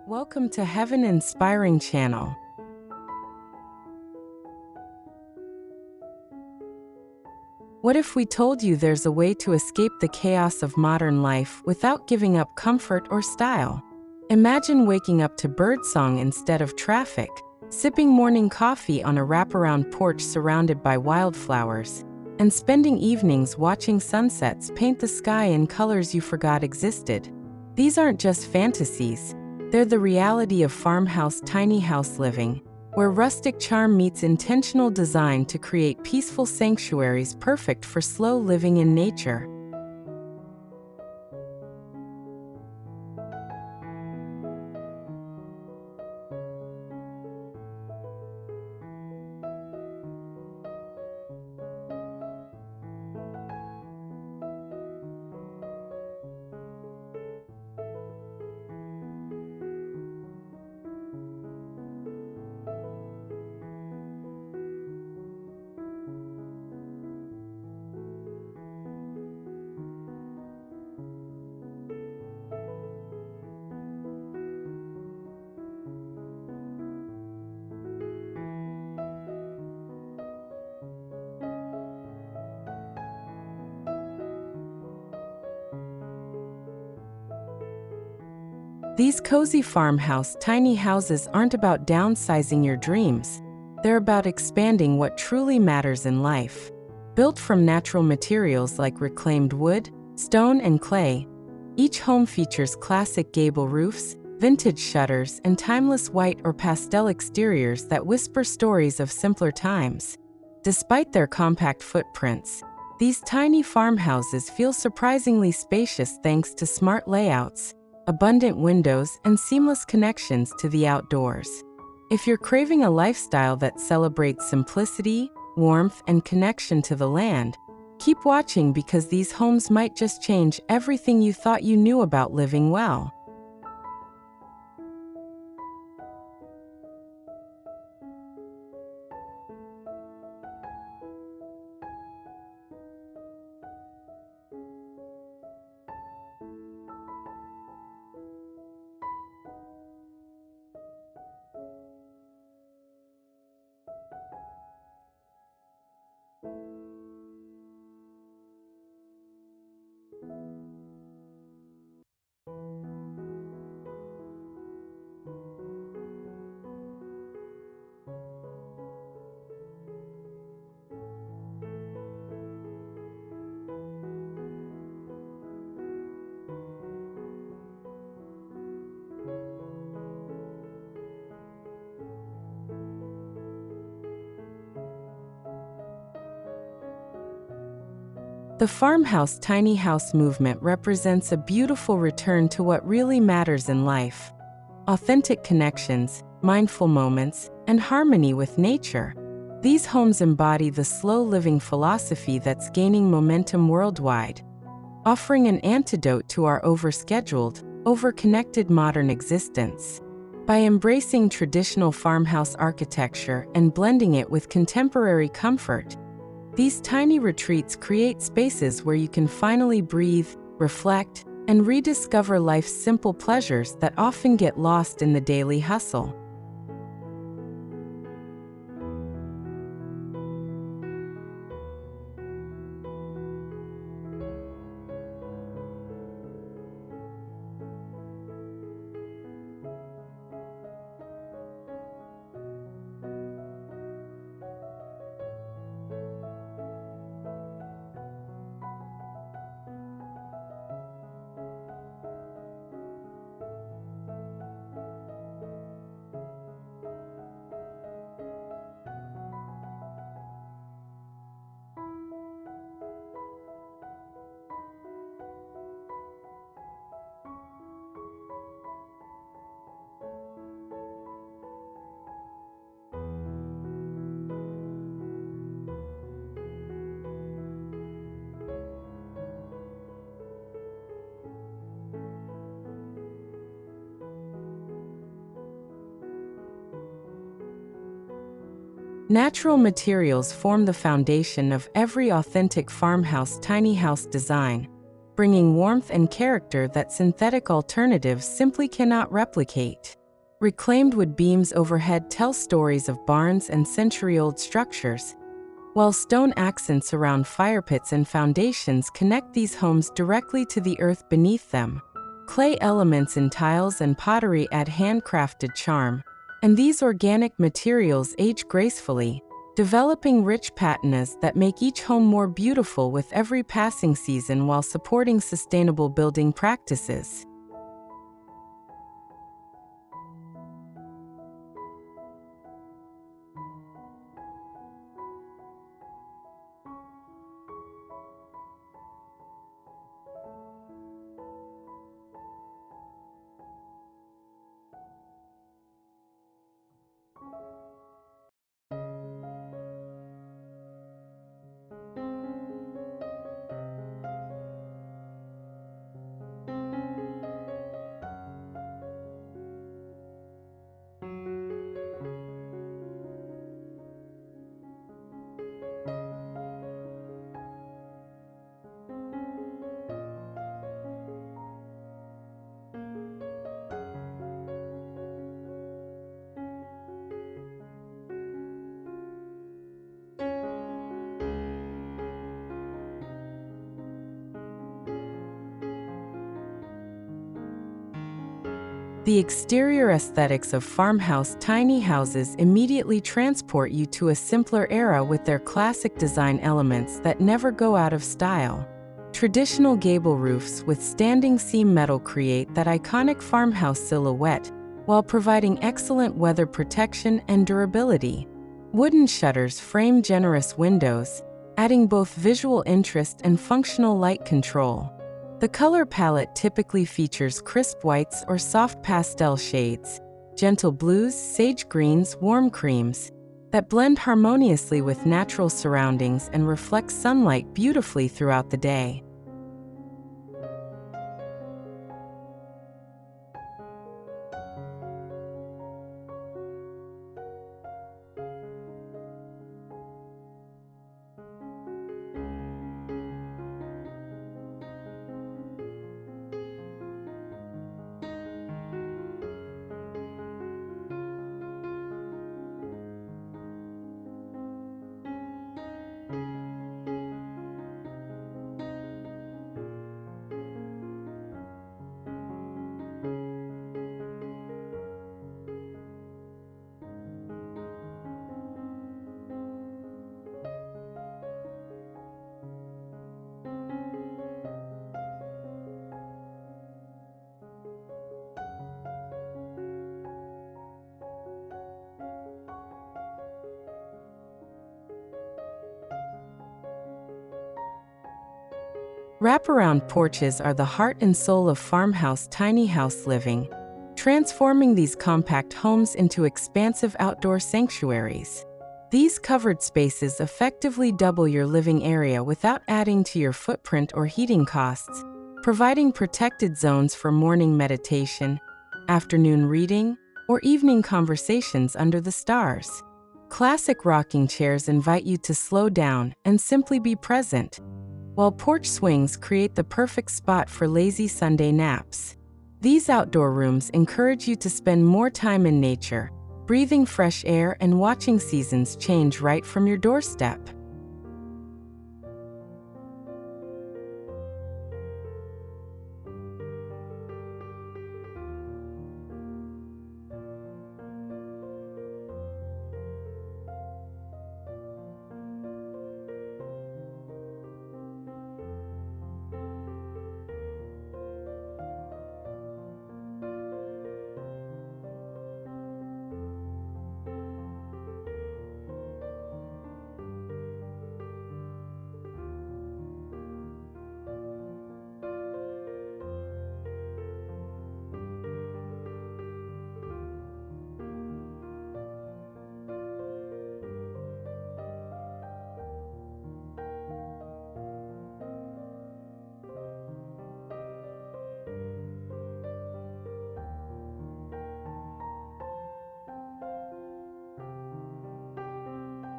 Welcome to Heaven Inspiring Channel. What if we told you there's a way to escape the chaos of modern life without giving up comfort or style? Imagine waking up to birdsong instead of traffic, sipping morning coffee on a wraparound porch surrounded by wildflowers, and spending evenings watching sunsets paint the sky in colors you forgot existed. These aren't just fantasies. They're the reality of farmhouse tiny house living, where rustic charm meets intentional design to create peaceful sanctuaries perfect for slow living in nature. These cozy farmhouse tiny houses aren't about downsizing your dreams. They're about expanding what truly matters in life. Built from natural materials like reclaimed wood, stone, and clay, each home features classic gable roofs, vintage shutters, and timeless white or pastel exteriors that whisper stories of simpler times. Despite their compact footprints, these tiny farmhouses feel surprisingly spacious thanks to smart layouts, abundant windows, and seamless connections to the outdoors. If you're craving a lifestyle that celebrates simplicity, warmth, and connection to the land, keep watching because these homes might just change everything you thought you knew about living well. The farmhouse tiny house movement represents a beautiful return to what really matters in life: authentic connections, mindful moments, and harmony with nature. These homes embody the slow living philosophy that's gaining momentum worldwide, offering an antidote to our overscheduled, overconnected modern existence. By embracing traditional farmhouse architecture and blending it with contemporary comfort, these tiny retreats create spaces where you can finally breathe, reflect, and rediscover life's simple pleasures that often get lost in the daily hustle. Natural materials form the foundation of every authentic farmhouse tiny house design. bringing warmth and character that synthetic alternatives simply cannot replicate. Reclaimed wood beams overhead tell stories of barns and century-old structures, while stone accents around fire pits and foundations connect these homes directly to the earth beneath them. Clay elements in tiles and pottery add handcrafted charm, and these organic materials age gracefully, developing rich patinas that make each home more beautiful with every passing season while supporting sustainable building practices. The exterior aesthetics of farmhouse tiny houses immediately transport you to a simpler era with their classic design elements that never go out of style. Traditional gable roofs with standing seam metal create that iconic farmhouse silhouette, while providing excellent weather protection and durability. Wooden shutters frame generous windows, adding both visual interest and functional light control. The color palette typically features crisp whites or soft pastel shades, gentle blues, sage greens, warm creams, that blend harmoniously with natural surroundings and reflect sunlight beautifully throughout the day. Wraparound porches are the heart and soul of farmhouse tiny house living, transforming these compact homes into expansive outdoor sanctuaries. These covered spaces effectively double your living area without adding to your footprint or heating costs, providing protected zones for morning meditation, afternoon reading, or evening conversations under the stars. Classic rocking chairs invite you to slow down and simply be present, while porch swings create the perfect spot for lazy Sunday naps. These outdoor rooms encourage you to spend more time in nature, breathing fresh air and watching seasons change right from your doorstep.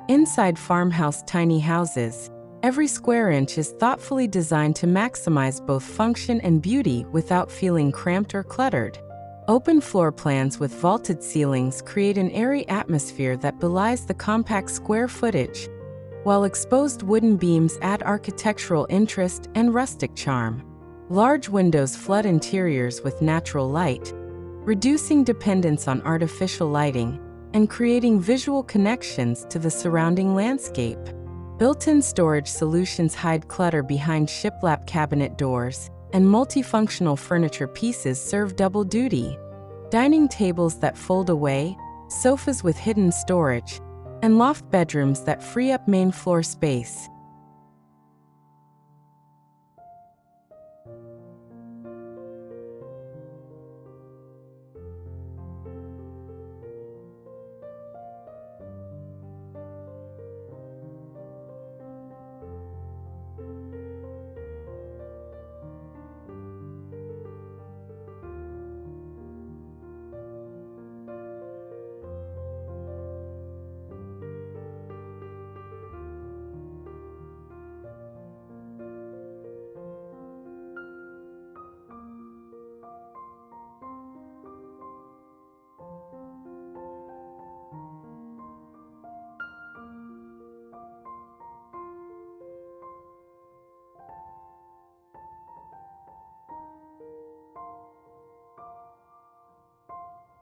Inside farmhouse tiny houses, Every square inch is thoughtfully designed to maximize both function and beauty without feeling cramped or cluttered. Open floor plans with vaulted ceilings create an airy atmosphere that belies the compact square footage, while exposed wooden beams add architectural interest and rustic charm. Large windows flood interiors with natural light, reducing dependence on artificial lighting and creating visual connections to the surrounding landscape. Built-in storage solutions hide clutter behind shiplap cabinet doors, and multifunctional furniture pieces serve double duty. Dining tables that fold away, sofas with hidden storage, and loft bedrooms that free up main floor space.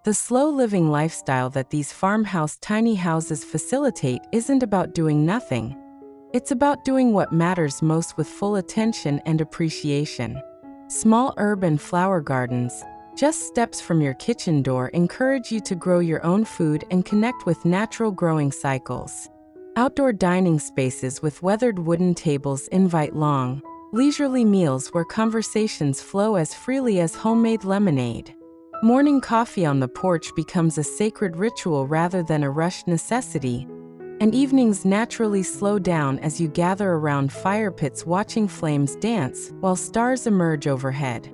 The slow living lifestyle that these farmhouse tiny houses facilitate isn't about doing nothing. It's about doing what matters most with full attention and appreciation. Small herb and flower gardens, just steps from your kitchen door, encourage you to grow your own food and connect with natural growing cycles. Outdoor dining spaces with weathered wooden tables invite long, leisurely meals where conversations flow as freely as homemade lemonade. Morning coffee on the porch becomes a sacred ritual rather than a rushed necessity, and evenings naturally slow down as you gather around fire pits watching flames dance while stars emerge overhead.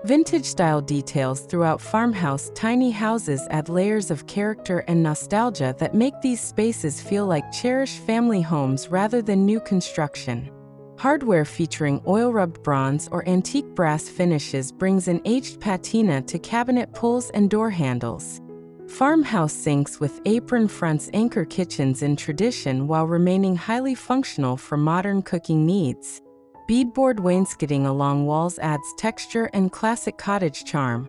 Vintage-style details throughout farmhouse tiny houses add layers of character and nostalgia that make these spaces feel like cherished family homes rather than new construction. Hardware featuring oil-rubbed bronze or antique brass finishes brings an aged patina to cabinet pulls and door handles. Farmhouse sinks with apron fronts anchor kitchens in tradition while remaining highly functional for modern cooking needs. Beadboard wainscoting along walls adds texture and classic cottage charm,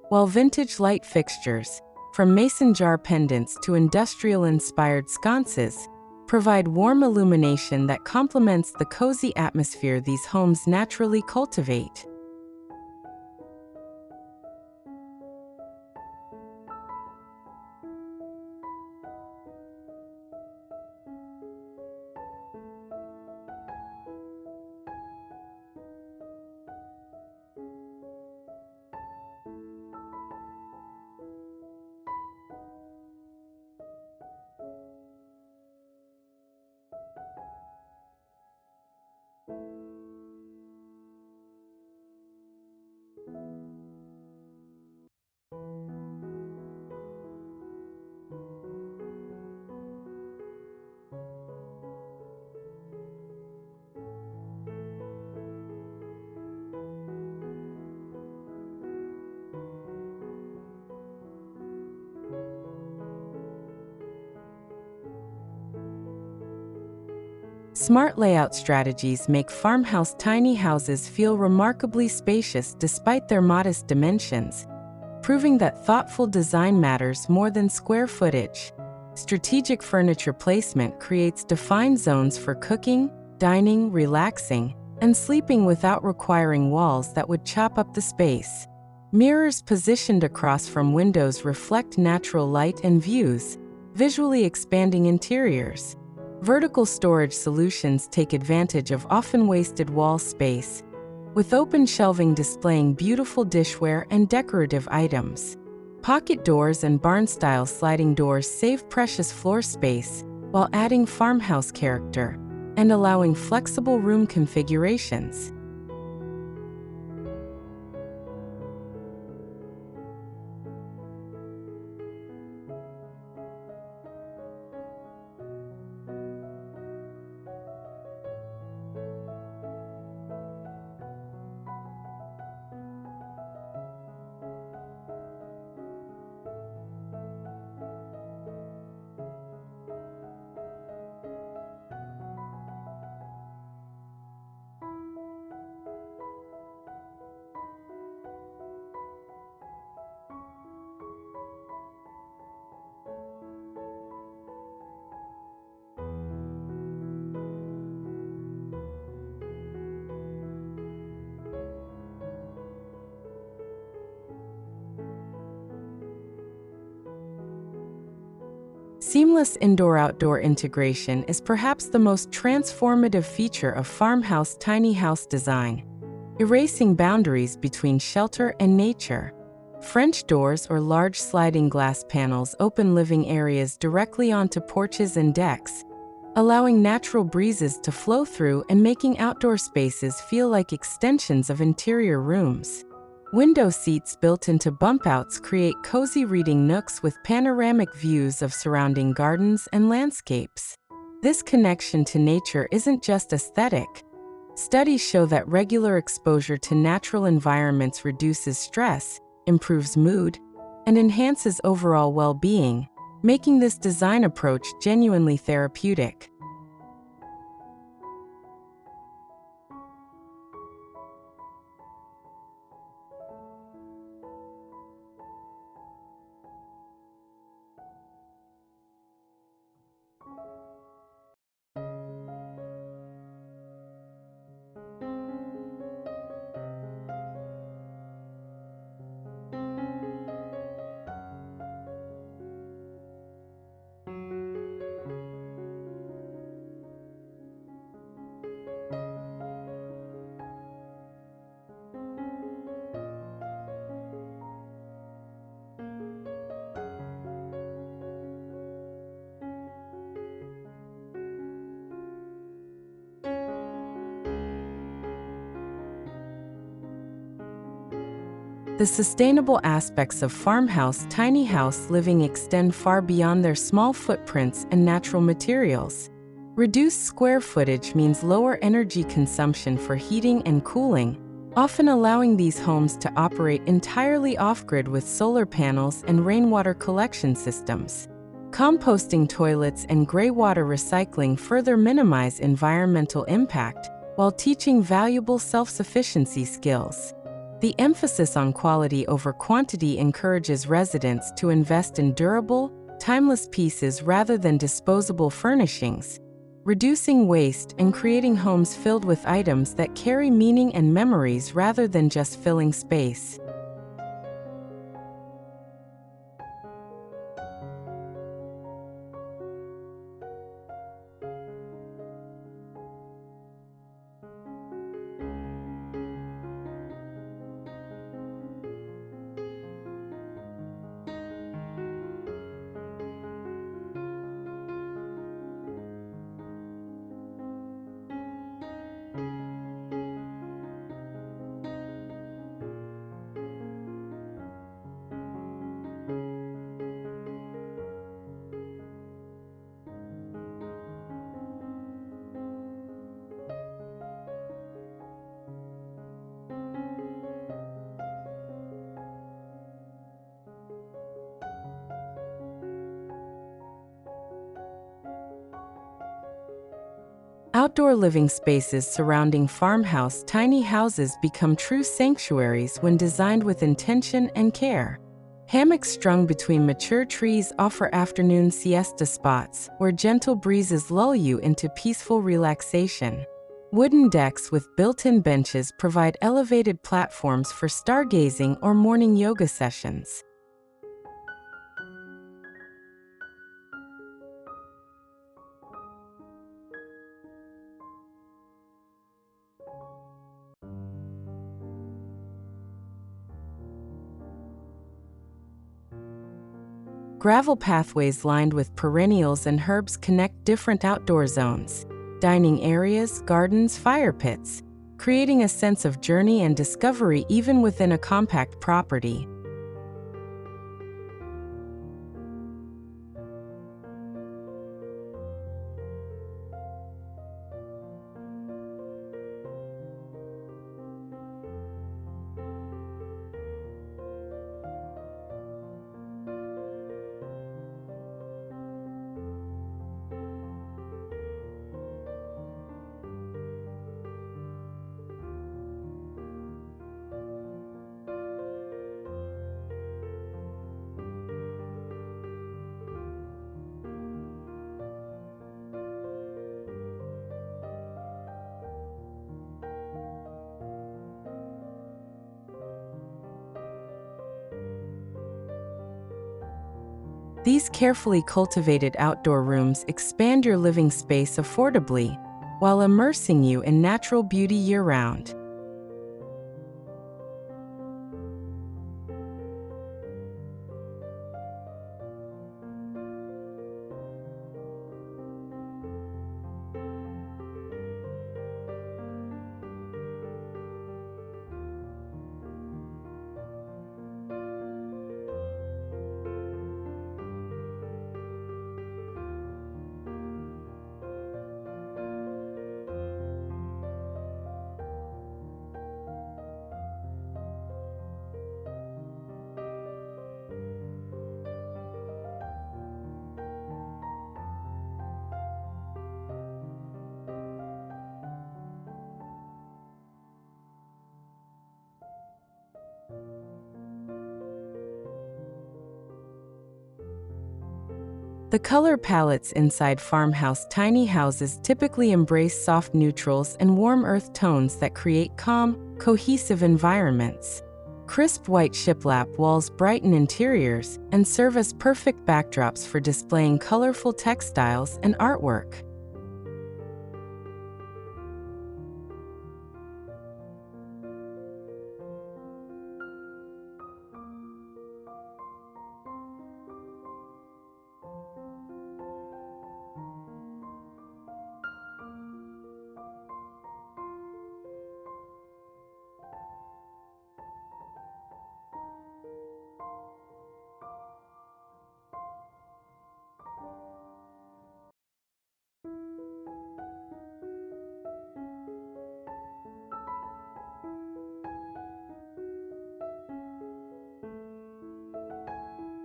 while vintage light fixtures, from mason jar pendants to industrial-inspired sconces, provide warm illumination that complements the cozy atmosphere these homes naturally cultivate. Smart layout strategies make farmhouse tiny houses feel remarkably spacious despite their modest dimensions, proving that thoughtful design matters more than square footage. Strategic furniture placement creates defined zones for cooking, dining, relaxing, and sleeping without requiring walls that would chop up the space. Mirrors positioned across from windows reflect natural light and views, visually expanding interiors. Vertical storage solutions take advantage of often wasted wall space, with open shelving displaying beautiful dishware and decorative items. Pocket doors and barn-style sliding doors save precious floor space while adding farmhouse character and allowing flexible room configurations. Seamless indoor-outdoor integration is perhaps the most transformative feature of farmhouse tiny house design, erasing boundaries between shelter and nature. French doors or large sliding glass panels open living areas directly onto porches and decks, allowing natural breezes to flow through and making outdoor spaces feel like extensions of interior rooms. Window seats built into bump-outs create cozy reading nooks with panoramic views of surrounding gardens and landscapes. This connection to nature isn't just aesthetic. Studies show that regular exposure to natural environments reduces stress, improves mood, and enhances overall well-being, making this design approach genuinely therapeutic. The sustainable aspects of farmhouse tiny house living extend far beyond their small footprints and natural materials. Reduced square footage means lower energy consumption for heating and cooling, often allowing these homes to operate entirely off-grid with solar panels and rainwater collection systems. Composting toilets and gray water recycling further minimize environmental impact while teaching valuable self-sufficiency skills. The emphasis on quality over quantity encourages residents to invest in durable, timeless pieces rather than disposable furnishings, reducing waste and creating homes filled with items that carry meaning and memories rather than just filling space. Outdoor living spaces surrounding farmhouse tiny houses become true sanctuaries when designed with intention and care. Hammocks strung between mature trees offer afternoon siesta spots where gentle breezes lull you into peaceful relaxation. Wooden decks with built-in benches provide elevated platforms for stargazing or morning yoga sessions. Gravel pathways lined with perennials and herbs connect different outdoor zones, dining areas, gardens, fire pits, creating a sense of journey and discovery even within a compact property. These carefully cultivated outdoor rooms expand your living space affordably, while immersing you in natural beauty year-round. The color palettes inside farmhouse tiny houses typically embrace soft neutrals and warm earth tones that create calm, cohesive environments. Crisp white shiplap walls brighten interiors and serve as perfect backdrops for displaying colorful textiles and artwork.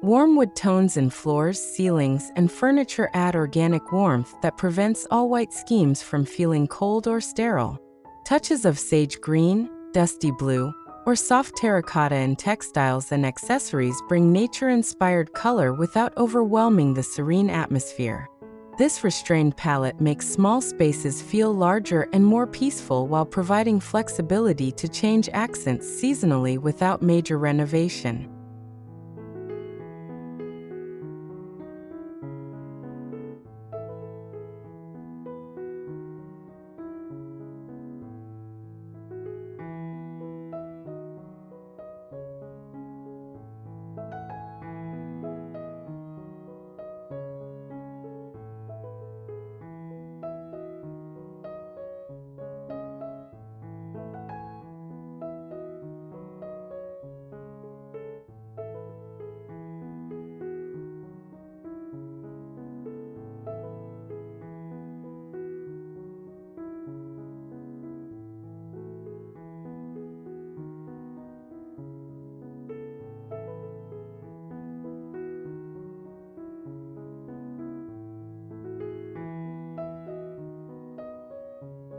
Warm wood tones in floors, ceilings, and furniture add organic warmth that prevents all-white schemes from feeling cold or sterile. Touches of sage green, dusty blue, or soft terracotta in textiles and accessories bring nature-inspired color without overwhelming the serene atmosphere. This restrained palette makes small spaces feel larger and more peaceful while providing flexibility to change accents seasonally without major renovation.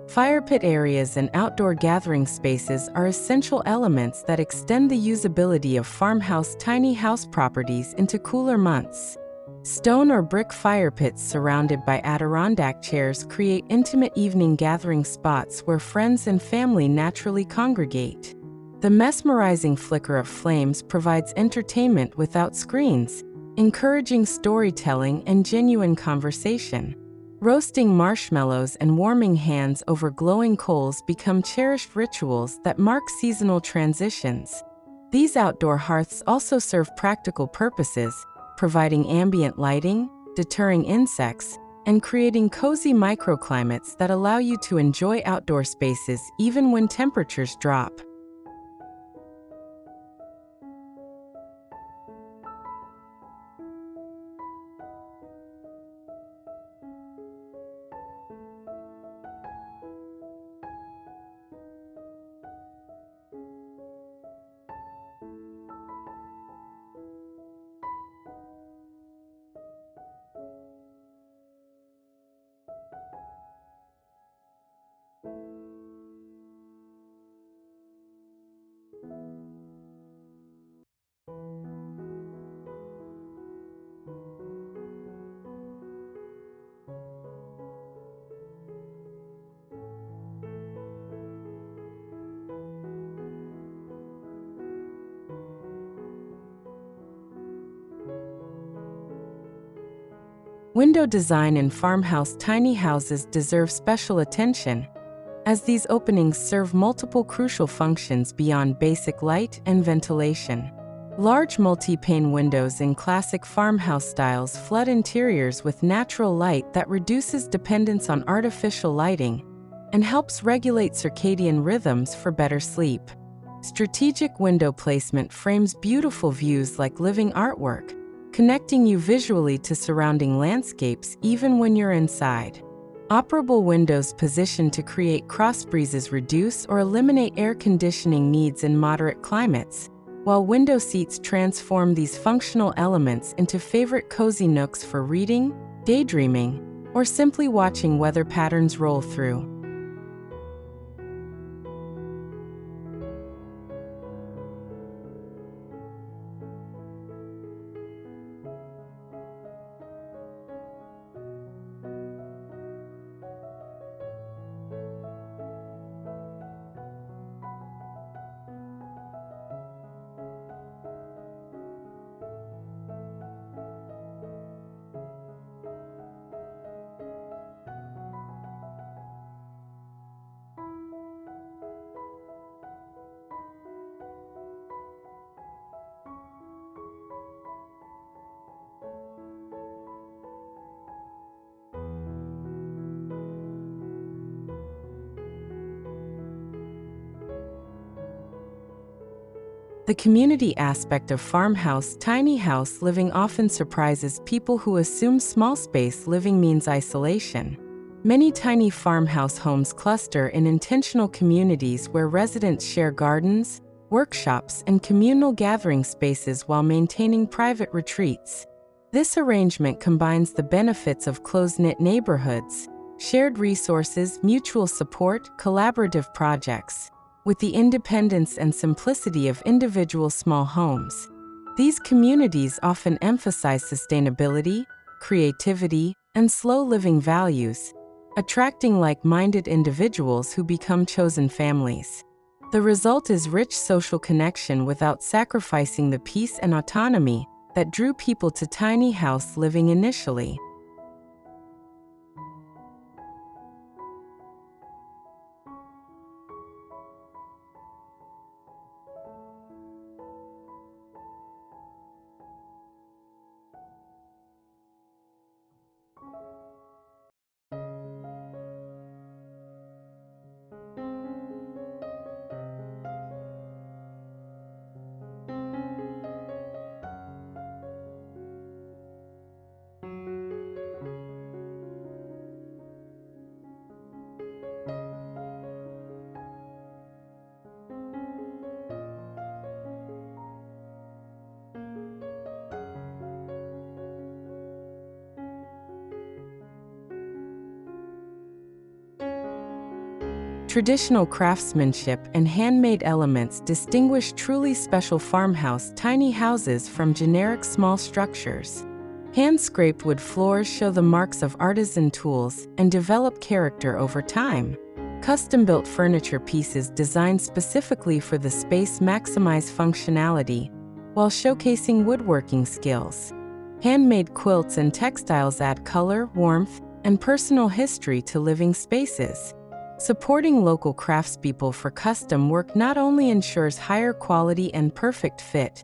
Fire pit areas and outdoor gathering spaces are essential elements that extend the usability of farmhouse tiny house properties into cooler months. Stone or brick fire pits surrounded by Adirondack chairs create intimate evening gathering spots where friends and family naturally congregate. The mesmerizing flicker of flames provides entertainment without screens, encouraging storytelling and genuine conversation. Roasting marshmallows and warming hands over glowing coals become cherished rituals that mark seasonal transitions. These outdoor hearths also serve practical purposes, providing ambient lighting, deterring insects, and creating cozy microclimates that allow you to enjoy outdoor spaces even when temperatures drop. Window design in farmhouse tiny houses deserve special attention, as these openings serve multiple crucial functions beyond basic light and ventilation. Large multi-pane windows in classic farmhouse styles flood interiors with natural light that reduces dependence on artificial lighting and helps regulate circadian rhythms for better sleep. Strategic window placement frames beautiful views like living artwork, connecting you visually to surrounding landscapes even when you're inside. Operable windows positioned to create cross breezes reduce or eliminate air conditioning needs in moderate climates, while window seats transform these functional elements into favorite cozy nooks for reading, daydreaming, or simply watching weather patterns roll through. The community aspect of farmhouse tiny house living often surprises people who assume small space living means isolation. Many tiny farmhouse homes cluster in intentional communities where residents share gardens, workshops, and communal gathering spaces while maintaining private retreats. This arrangement combines the benefits of close-knit neighborhoods, shared resources, mutual support, collaborative projects, with the independence and simplicity of individual small homes. These communities often emphasize sustainability, creativity, and slow living values, attracting like-minded individuals who become chosen families. The result is rich social connection without sacrificing the peace and autonomy that drew people to tiny house living initially. Traditional craftsmanship and handmade elements distinguish truly special farmhouse tiny houses from generic small structures. Hand-scraped wood floors show the marks of artisan tools and develop character over time. Custom-built furniture pieces designed specifically for the space maximize functionality, while showcasing woodworking skills. Handmade quilts and textiles add color, warmth, and personal history to living spaces. Supporting local craftspeople for custom work not only ensures higher quality and perfect fit,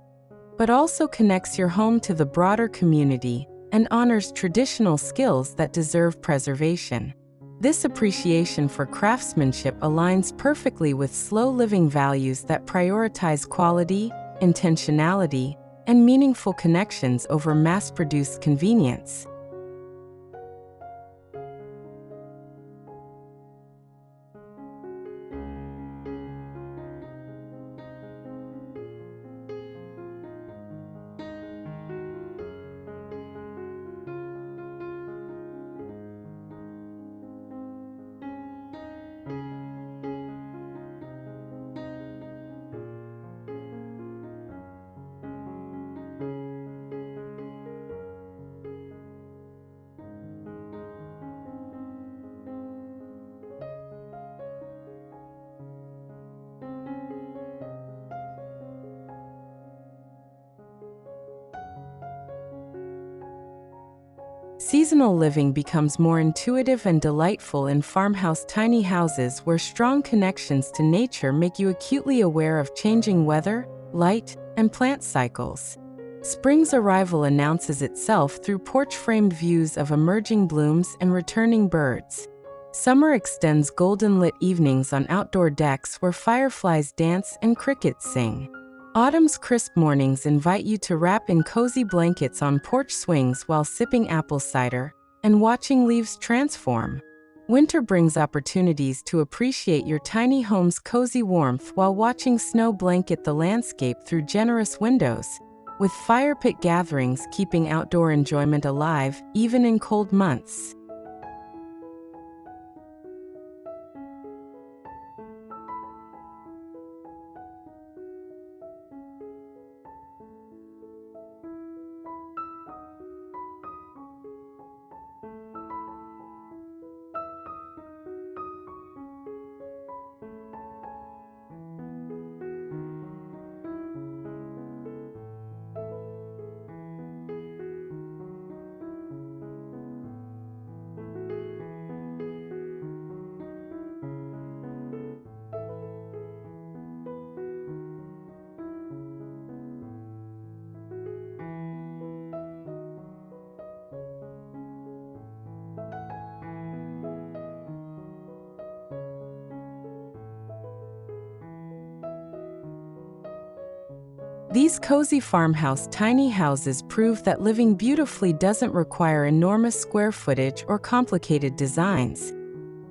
but also connects your home to the broader community and honors traditional skills that deserve preservation. This appreciation for craftsmanship aligns perfectly with slow living values that prioritize quality, intentionality, and meaningful connections over mass-produced convenience. Seasonal living becomes more intuitive and delightful in farmhouse tiny houses where strong connections to nature make you acutely aware of changing weather, light, and plant cycles. Spring's arrival announces itself through porch-framed views of emerging blooms and returning birds. Summer extends golden-lit evenings on outdoor decks where fireflies dance and crickets sing. Autumn's crisp mornings invite you to wrap in cozy blankets on porch swings while sipping apple cider and watching leaves transform. Winter brings opportunities to appreciate your tiny home's cozy warmth while watching snow blanket the landscape through generous windows, with fire pit gatherings keeping outdoor enjoyment alive even in cold months. These cozy farmhouse tiny houses prove that living beautifully doesn't require enormous square footage or complicated designs.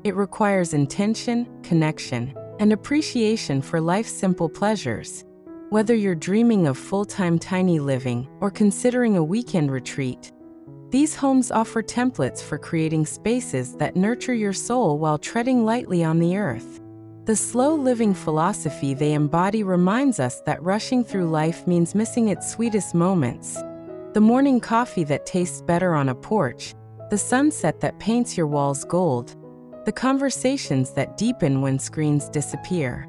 It requires intention, connection, and appreciation for life's simple pleasures. Whether you're dreaming of full-time tiny living or considering a weekend retreat, these homes offer templates for creating spaces that nurture your soul while treading lightly on the earth. The slow living philosophy they embody reminds us that rushing through life means missing its sweetest moments. The morning coffee that tastes better on a porch, the sunset that paints your walls gold, the conversations that deepen when screens disappear.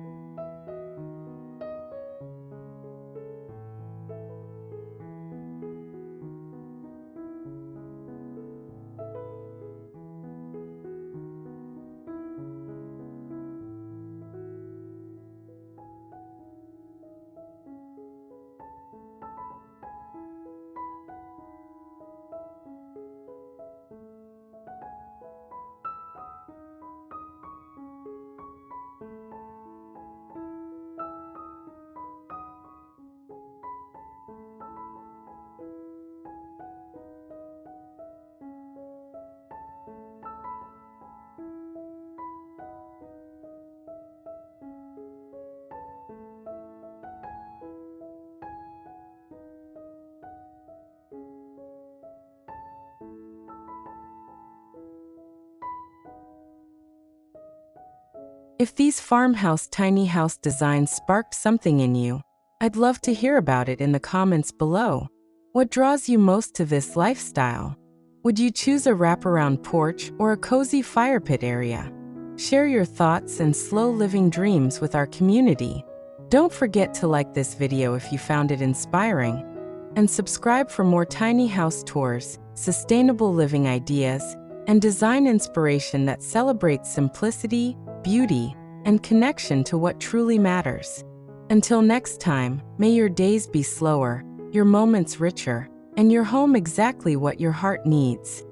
If these farmhouse tiny house designs sparked something in you, I'd love to hear about it in the comments below. What draws you most to this lifestyle? Would you choose a wraparound porch or a cozy fire pit area? Share your thoughts and slow living dreams with our community. Don't forget to like this video if you found it inspiring, and subscribe for more tiny house tours, sustainable living ideas, and design inspiration that celebrates simplicity, beauty, and connection to what truly matters. Until next time, may your days be slower, your moments richer, and your home exactly what your heart needs.